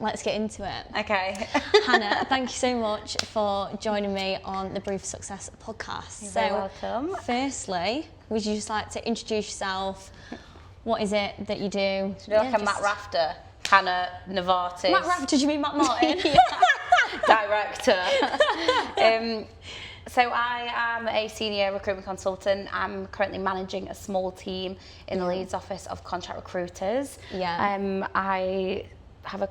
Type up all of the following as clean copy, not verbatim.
let's get into it. Okay. Hannah, thank you so much for joining me on the Brewed For Success podcast. You're very welcome. Firstly, would you just like to introduce yourself? What is it that you do? Should I do like a Matt Rafter? Hannah Novartis. Matt Rafter, did you mean Matt Martin? Director. So I am a senior recruitment consultant. I'm currently managing a small team in the Leeds office of contract recruiters. Yeah. I have a...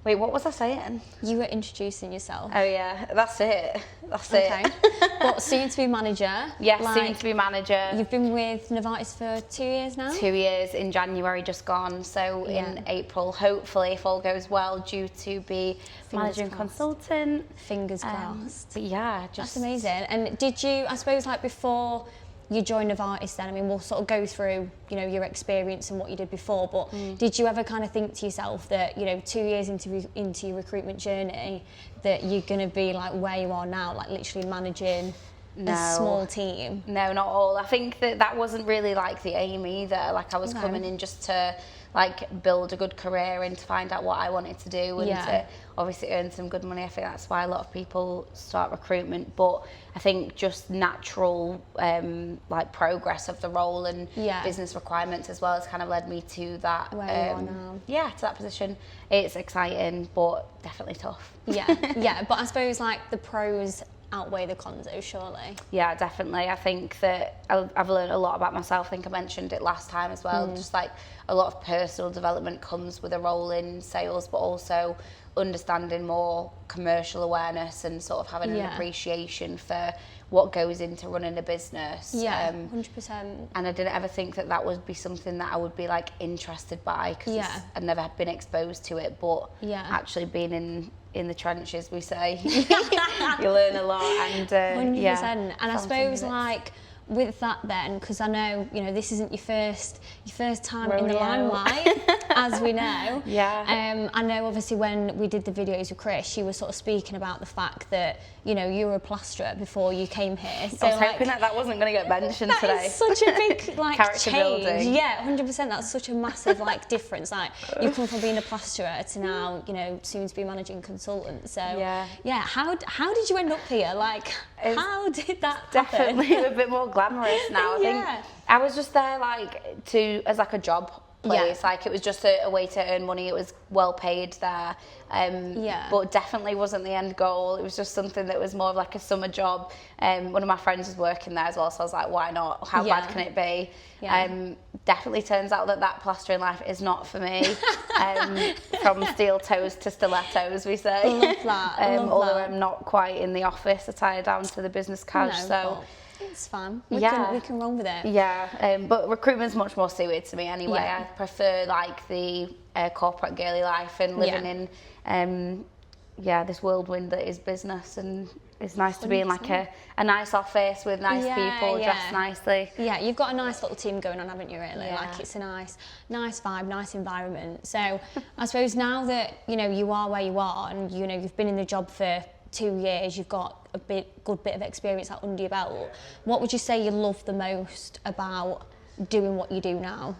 Wait, what was I saying? You were introducing yourself. Oh yeah, that's it. That's Okay. it. But soon to be manager. Yes, soon to be manager. You've been with Novartis for 2 years now? 2 years, in January just gone. So in April, hopefully, if all goes well, due to be managing consultant. Fingers crossed. But yeah, just... That's amazing. And did you, I suppose, like before you joined Novartis then, I mean, we'll sort of go through, you know, your experience and what you did before, but did you ever kind of think to yourself that, you know, 2 years into your recruitment journey, that you're going to be like where you are now, like literally managing a small team? No, not all. I think that wasn't really like the aim either. Like I was coming in just to like build a good career and to find out what I wanted to do and to obviously earn some good money. I think that's why a lot of people start recruitment, but I think just natural like progress of the role and business requirements as well has kind of led me to that where you are now. Yeah, to that position. It's exciting but definitely tough. Yeah, but I suppose like the pros outweigh the cons though, surely. Yeah, definitely. I think that I've learned a lot about myself. I think I mentioned it last time as well. Just like a lot of personal development comes with a role in sales, but also understanding more commercial awareness and sort of having an appreciation for what goes into running a business. Yeah, 100%. And I didn't ever think that would be something that I would be like interested by, because I'd never been exposed to it, but actually being in the trenches, we say, you learn a lot. And 100%. And I suppose like with that then, because I know, you know, this isn't your first time in the limelight, as we know. I know obviously when we did the videos with Chris, she was sort of speaking about the fact that, you know, you were a plasterer before you came here. So I was hoping that wasn't going to get mentioned today. That is such a big like character change. building. Yeah, 100%. That's such a massive like difference. Like you come from being a plasterer to now, you know, soon to be managing consultant. So how did you end up here? Like how did that happen? Definitely a bit more glamorous now. I think I was just there like as like a job place. Like it was just a way to earn money. It was well paid there. But definitely wasn't the end goal. It was just something that was more of like a summer job. One of my friends was working there as well, so I was like, why not? How bad can it be? Definitely turns out that plastering life is not for me. From steel toes to stilettos, we say. Love that. Although I'm not quite in the office, I tie down to the business cash. So it's fun. We can run with it. Yeah, but recruitment's much more suited to me anyway. I prefer like the corporate girly life and living in this whirlwind that is business, and it's nice to be in like a nice office with nice people dressed nicely. Yeah, you've got a nice little team going on, haven't you, really? Like it's a nice vibe, nice environment. So I suppose now that, you know, you are where you are and, you know, you've been in the job for 2 years, you've got a good bit of experience out under your belt, what would you say you love the most about doing what you do now?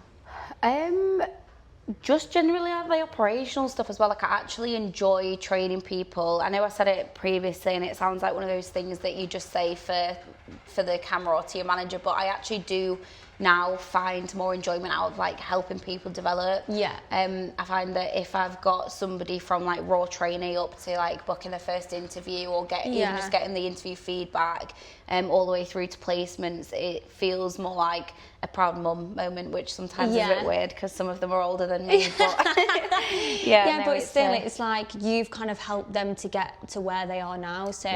Just generally like the operational stuff as well. Like I actually enjoy training people. I know I said it previously and it sounds like one of those things that you just say for the camera or to your manager, but I actually do now find more enjoyment out of like helping people develop. I find that if I've got somebody from like raw trainee up to like booking their first interview or even just getting the interview feedback all the way through to placements, it feels more like a proud mum moment, which sometimes is a bit weird because some of them are older than me. But but still, it's like you've kind of helped them to get to where they are now. So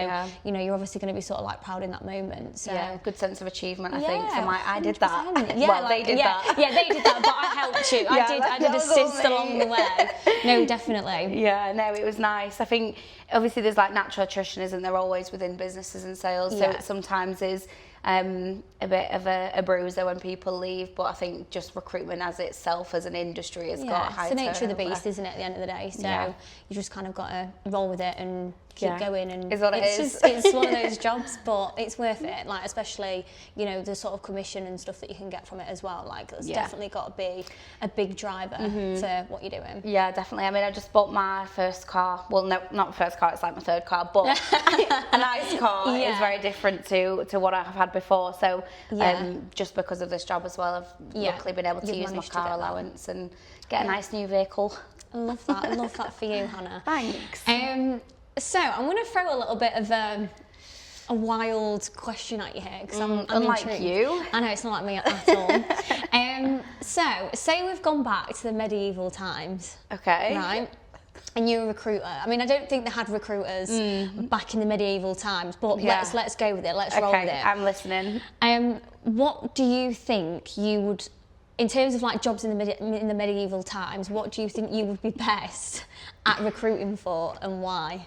you know, you're obviously going to be sort of like proud in that moment. So good sense of achievement. I think for I did that. Well, they did that. Yeah, they did that, but I helped you. I did assist along the way. No, definitely. Yeah, no, it was nice. I think obviously there's like natural attrition, isn't there, always within businesses and sales. So it sometimes is a bit of a bruiser when people leave, but I think just recruitment as itself as an industry has got high it's the nature of the turnover. beast, isn't it, at the end of the day? So you just kind of got to roll with it and keep going, and is what it's one of those jobs, but it's worth it, like, especially, you know, the sort of commission and stuff that you can get from it as well. Like, that's definitely got to be a big driver to what you're doing. Yeah, definitely. I mean, I just bought my first car. Well, no, not my first car, it's like my third car, but a nice car is very different to what I've had before. So just because of this job as well, I've luckily been able to use my car allowance and get a nice new vehicle. I love that. I love that for you, Hannah. Thanks. So I'm going to throw a little bit of a wild question at you here, because I'm unlike intrigued. you. I know, it's not like me at all. So say we've gone back to the medieval times. Okay. Right. And you're a recruiter. I mean, I don't think they had recruiters back in the medieval times, but let's go with it. Let's roll with it. I'm listening. What do you think you would, in terms of like jobs in the medieval times, what do you think you would be best at recruiting for, and why?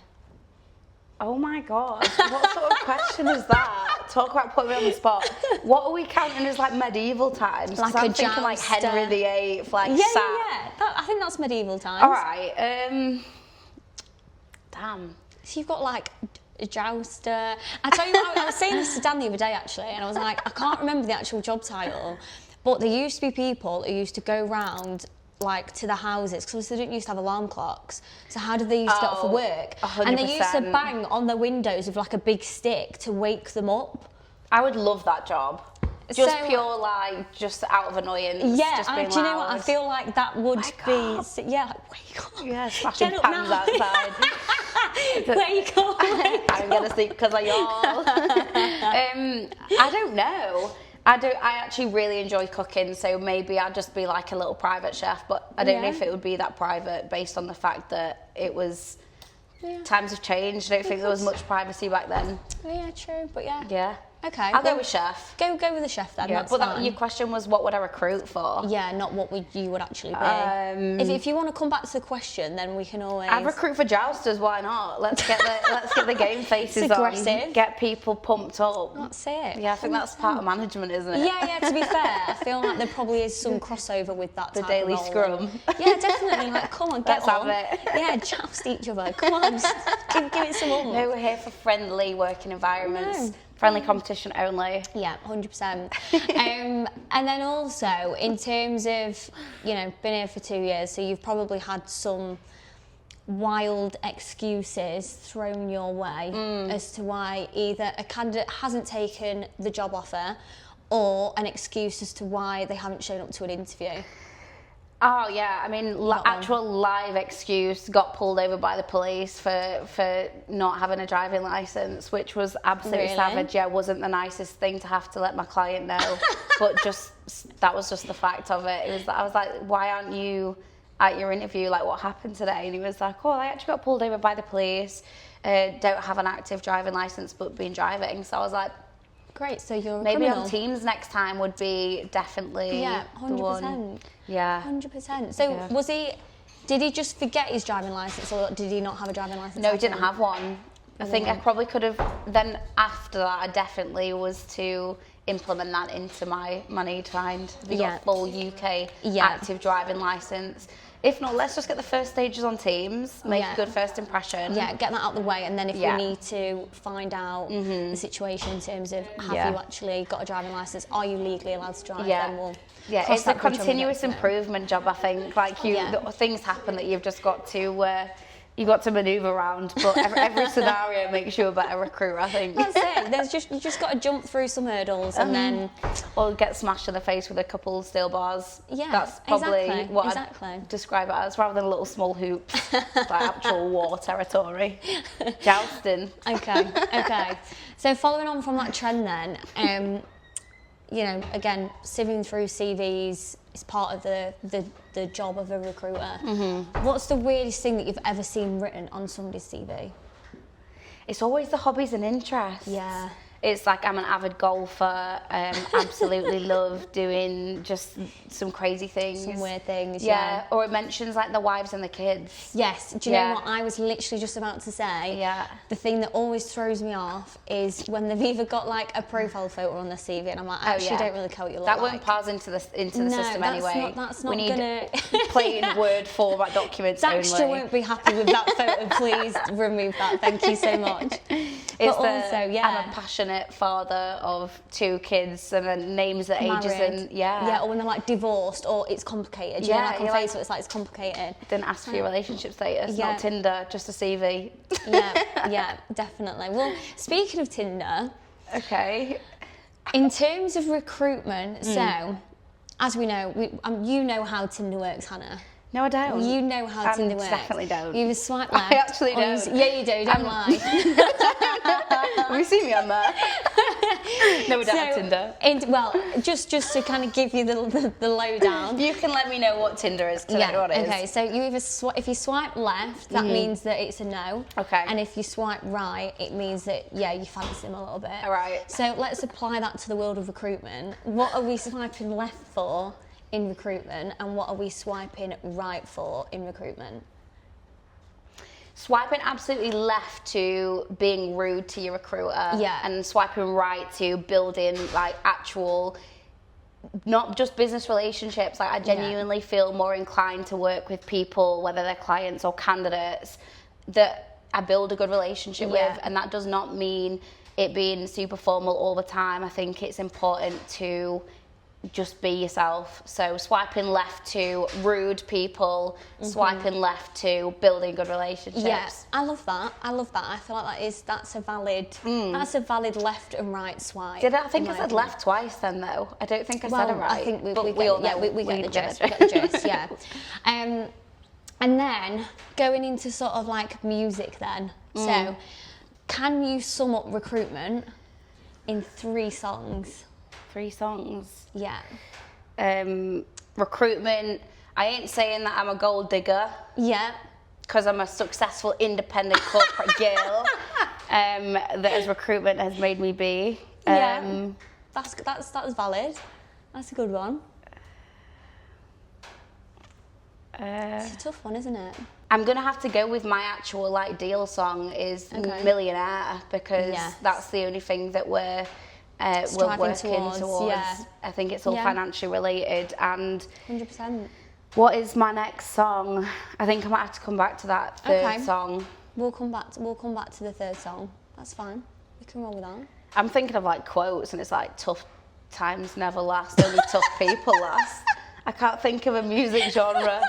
Oh my God, what sort of question is that? Talk about putting me on the spot. What are we counting as like medieval times? Like I'm thinking like Henry VIII, like I think that's medieval times. All right. Damn. So you've got like a jouster. I tell you what, I was saying this to Dan the other day actually, and I was like, I can't remember the actual job title, but there used to be people who used to go round like to the houses, because they didn't used to have alarm clocks, so how did they used to get up for work? 100%. And they used to bang on the windows with like a big stick to wake them up. I would love that job. Just pure like, just out of annoyance. Yeah, just being do you know loud. what? I feel like that would be, like, wake up. Yeah, smashing Get up pans now. outside. Wake up. I'm gonna sleep because of y'all. I don't know. I actually really enjoy cooking, so maybe I'd just be like a little private chef, but I don't know if it would be that private based on the fact that it was times have changed. I don't think there was much privacy back then. Yeah, true, but Yeah. Okay. I'll go with chef. Go with the chef then. Yeah, that's but fine. your question was, what would I recruit for? Yeah, not what you would actually be. If you want to come back to the question, then we can always. I'd recruit for jousters. Why not? Let's get the game faces it's aggressive. on. Get people pumped up. That's it. Yeah, I think that's part of management, isn't it? Yeah. To be fair, I feel like there probably is some crossover with that. The type daily of role. scrum. Yeah, definitely. Like, come on, get Let's on. have it. Yeah, joust each other. Come on, just give it some oomph. No, we're here for friendly working environments. Friendly competition only. Yeah, 100%. And then also, in terms of, been here for 2 years, so you've probably had some wild excuses thrown your way as to why either a candidate hasn't taken the job offer, or an excuse as to why they haven't shown up to an interview. Oh yeah, I mean, actual live excuse, got pulled over by the police for not having a driving licence, which was absolutely savage. Yeah, wasn't the nicest thing to have to let my client know, but that was just the fact of it. I was like, why aren't you at your interview? Like, what happened today? And he was like, oh, I actually got pulled over by the police, don't have an active driving licence, but been driving. So I was like, great, so you're a maybe criminal. on Teams next time would be definitely 100%. the one. Yeah. 100%. So did he just forget his driving licence, or did he not have a driving licence? No, he didn't have one. I think I probably could have, then after that I definitely was to implement that into my need to find the full UK active driving licence. If not, let's just get the first stages on Teams, make a good first impression. Yeah, get that out of the way, and then if we need to find out the situation in terms of have you actually got a driving licence, are you legally allowed to drive, then we'll cross it's that a bridge when we get continuous to it. improvement job, I think. Like things happen that you've just got to manoeuvre around, but every scenario makes you a better recruiter, I think. That's it. You just got to jump through some hurdles and then... Or get smashed in the face with a couple steel bars. Yeah, that's probably what I'd describe it as, rather than little small hoops, like actual war territory. Jousting. Okay. So following on from that trend then, again, sieving through CVs is part of the job of a recruiter. What's the weirdest thing that you've ever seen written on somebody's CV? It's always the hobbies and interests. Yeah. It's like I'm an avid golfer, absolutely love doing just some crazy things. Some weird things, yeah. Or it mentions like the wives and the kids. Yes, do you know what I was literally just about to say? Yeah. The thing that always throws me off is when they've either got like a profile photo on their CV and I'm like, I actually don't really care what you look like. That won't pass into the system anyway. That's not we need gonna... plain Word format documents Daxtra only. won't be happy with that photo. Please remove that. Thank you so much. But also, I'm a passionate father of 2 kids and then names the ages and yeah, or when they're like divorced or it's complicated. You know, like on Facebook, it's like it's complicated. Didn't ask for your relationship status, not Tinder, just a CV. yeah, definitely. Well, speaking of Tinder, okay. In terms of recruitment, so as we know, you know how Tinder works, Hannah. No, I don't. You know how Tinder works. Definitely don't. You either swipe left. I actually don't. Yeah, you do. Don't lie. Have you seen me on there? No, we don't have Tinder. Well, just to kind of give you the lowdown. You can let me know what Tinder is. What it is. Okay, so you either if you swipe left, that means that it's a no. Okay. And if you swipe right, it means that you fancy them a little bit. All right. So let's apply that to the world of recruitment. What are we swiping left for in recruitment, and what are we swiping right for in recruitment? Swiping absolutely left to being rude to your recruiter, and swiping right to building like actual, not just business relationships. Like I genuinely feel more inclined to work with people, whether they're clients or candidates, that I build a good relationship with, and that does not mean it being super formal all the time. I think it's important to just be yourself. So swiping left to rude people, swiping left to building good relationships. Yes, I love that. I feel like that's a valid left and right swipe. I think I said left twice then though? I don't think I said it right. I think we get the gist. We get the gist, yeah. And then going into sort of like music then. So can you sum up recruitment in 3 songs? 3 songs. Yeah. Recruitment. I ain't saying that I'm a gold digger. Yeah. Because I'm a successful independent corporate girl. That as recruitment has made me be. That's valid. That's a good one. It's a tough one, isn't it? I'm gonna have to go with my actual like deal song is Millionaire, because that's the only thing that we're working towards. Yeah. I think it's all financially related. And 100%. What is my next song? I think I might have to come back to that third song. We'll come back to the 3rd song. That's fine. We can roll with that. I'm thinking of like quotes, and it's like tough times never last, only tough people last. I can't think of a music genre.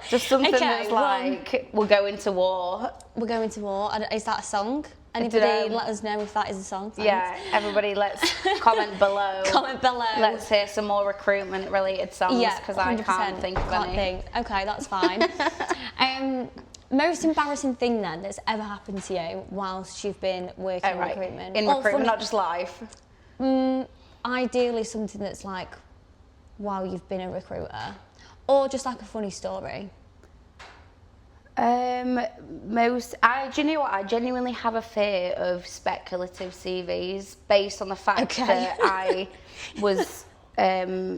Just something that's like, we're going to war. We're going to war. Is that a song? Anybody let us know if that is a song? Thanks. Yeah, everybody let's comment below. Comment below. Let's hear some more recruitment related songs, because I can't think of any. Okay, that's fine. Most embarrassing thing then that's ever happened to you whilst you've been working in recruitment? In recruitment, not just life. Ideally something that's like, while you've been a recruiter, or just like a funny story. Do you know what? I genuinely have a fear of speculative CVs based on the fact that I was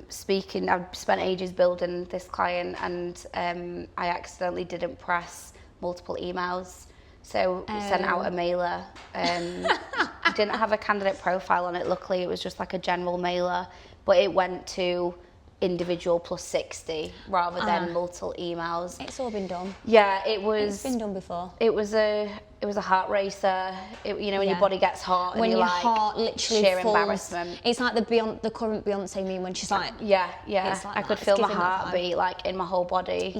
speaking. I've spent ages building this client, and I accidentally didn't press multiple emails. So sent out a mailer. Didn't have a candidate profile on it. Luckily, it was just like a general mailer, but it went to individual plus 60 rather than multiple emails. It's all been done. Yeah, it's been done before. It was a heart racer. When your body gets hot, when and your like, heart literally sheer falls. Embarrassment. It's like the current Beyonce meme when she's like, like I could feel my heartbeat like in my whole body.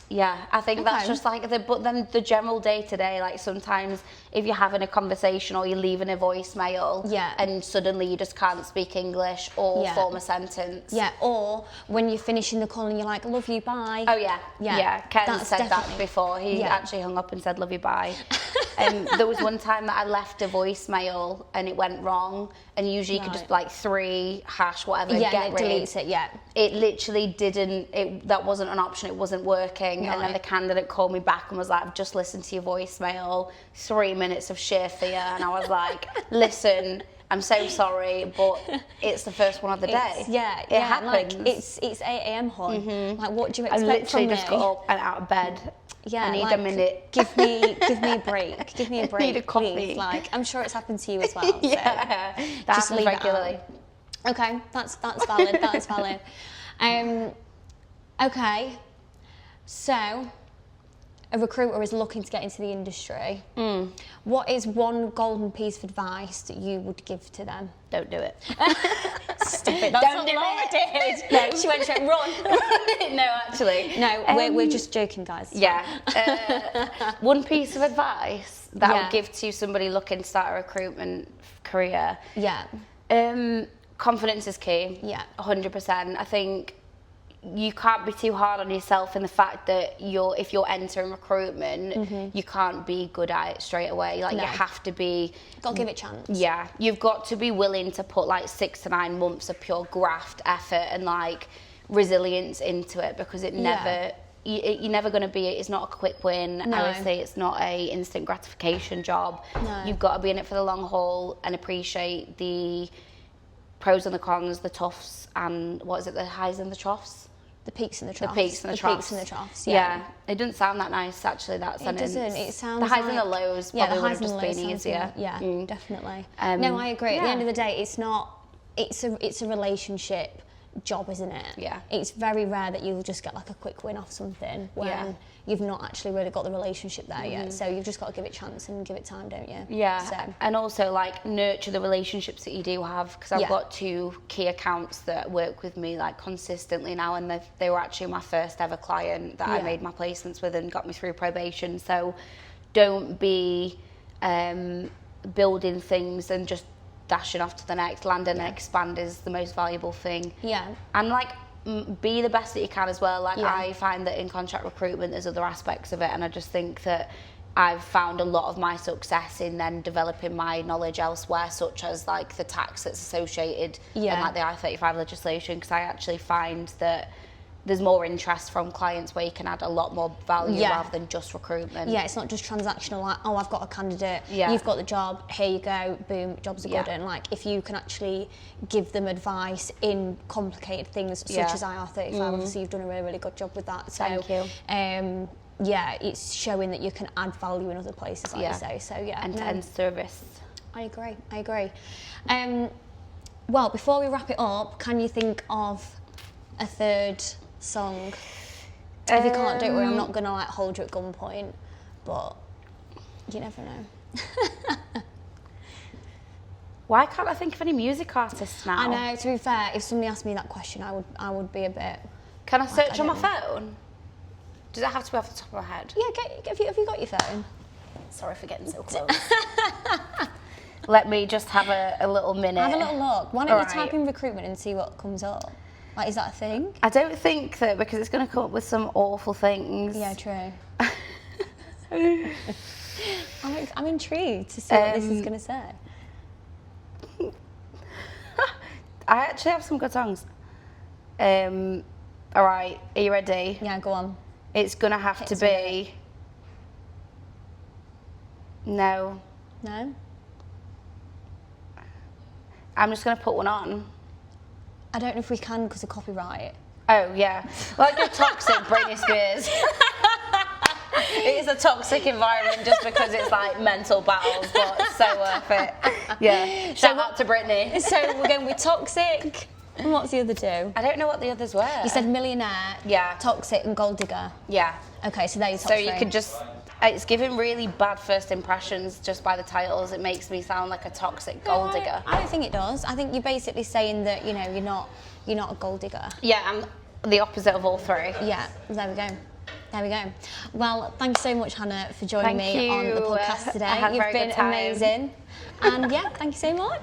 I think that's just like but then the general day to day, like sometimes if you're having a conversation or you're leaving a voicemail and suddenly you just can't speak English or form a sentence. Yeah, or when you're finishing the call and you're like, love you, bye. Oh yeah. Ken said that before. He actually hung up and said love you, bye. There was one time that I left a voicemail and it went wrong, and usually you could just be like 3# whatever, Yeah, get and it rid. deletes it, yeah. It literally didn't, that wasn't an option, it wasn't working. And then the candidate called me back and was like, I've just listened to your voicemail, 3 minutes of sheer fear. And I was like, listen, I'm so sorry, but it's the first one of the day. It happens. Like, it's 8 a.m. hon. Like, what do you I expect from literally me? just got up and out of bed. Yeah, I need like, a minute. Give me a break. Give me a break, need a coffee. please. Like, I'm sure it's happened to you as well. So That just happens leave regularly. it out. Okay, that's valid. That's valid. Okay, so a recruiter is looking to get into the industry. What is one golden piece of advice that you would give to them? Don't do it. Stop it. That's Don't what do Laura it. did. No, she went straight, run. No, actually. No, we're just joking, guys. Yeah. One piece of advice that I would give to somebody looking to start a recruitment career. Yeah. Confidence is key. Yeah. 100%. I think you can't be too hard on yourself in the fact that if you're entering recruitment, you can't be good at it straight away. Like, you have to be... Got to give it a chance. Yeah. You've got to be willing to put like 6 to 9 months of pure graft, effort and like resilience into it, because it never... You're never going to be... It's not a quick win. No. I would say it's not a instant gratification job. No. You've got to be in it for the long haul and appreciate the pros and the cons, the toughs, and what is it, the highs and the troughs? The peaks and the troughs. The peaks and the troughs. Peaks and the troughs, yeah. It doesn't sound that nice, actually, that It sentence. doesn't. It sounds the highs and the like- lows Yeah, probably the would highs have and just the been lows easier. Yeah, definitely. Um, No, I agree. At the yeah. end of the day, it's a relationship job, isn't it? Yeah. It's very rare that you'll just get like a quick win off something when you've not actually really got the relationship there yet. So you've just got to give it a chance and give it time, don't you? Yeah, So. and also like nurture the relationships that you do have, because I've got 2 key accounts that work with me like consistently now, and they were actually my first ever client that I made my placements with and got me through probation. So don't be building things and just dashing off to the next. Land and expand is the most valuable thing. Yeah. And like be the best that you can as well. Like I find that in contract recruitment there's other aspects of it, and I just think that I've found a lot of my success in then developing my knowledge elsewhere, such as like the tax that's associated and like the I-35 legislation, because I actually find that there's more interest from clients where you can add a lot more value rather than just recruitment. Yeah, it's not just transactional, like, oh, I've got a candidate, Yeah. you've got the job, here you go, boom, jobs are good. Yeah. And like, if you can actually give them advice in complicated things such as IR35, obviously you've done a really, really good job with that. So, Thank you. Yeah, it's showing that you can add value in other places, like you say. So yeah, End-to-end service. I agree. Well, before we wrap it up, can you think of a third song? If you can't, don't worry, I'm not gonna like hold you at gunpoint, but you never know. Why can't I think of any music artists now? I know, to be fair, if somebody asked me that question, I would be a bit... Can I search on my don't know. phone? Does it have to be off the top of my head? Yeah, have you got your phone? Sorry for getting so close. Let me just have a little minute. Have a little look. Why don't you Alright. type in recruitment and see what comes up? Like, is that a thing? I don't think that, because it's going to come up with some awful things. Yeah, true. I'm intrigued to see what this is going to say. I actually have some good songs. All right, are you ready? Yeah, go on. It's going to have to be... No. No? I'm just going to put one on. I don't know if we can because of copyright. Oh, yeah. Like a toxic Britney Spears. It is a toxic environment just because it's like mental battles, but it's so worth it. Yeah. Shout out to Britney. So we're going with Toxic. And what's the other two? I don't know what the others were. You said Millionaire, Toxic and Gold Digger. Yeah. Okay, so there you top So three. you could just... It's giving really bad first impressions just by the titles. It makes me sound like a toxic gold digger. I don't think it does. I think you're basically saying that, you know, you're not a gold digger. Yeah, I'm the opposite of all three. Yeah, there we go. There we go. Well, thank you so much, Hannah, for joining me on the podcast today. I had a You've very been good time. amazing. And yeah, thank you so much.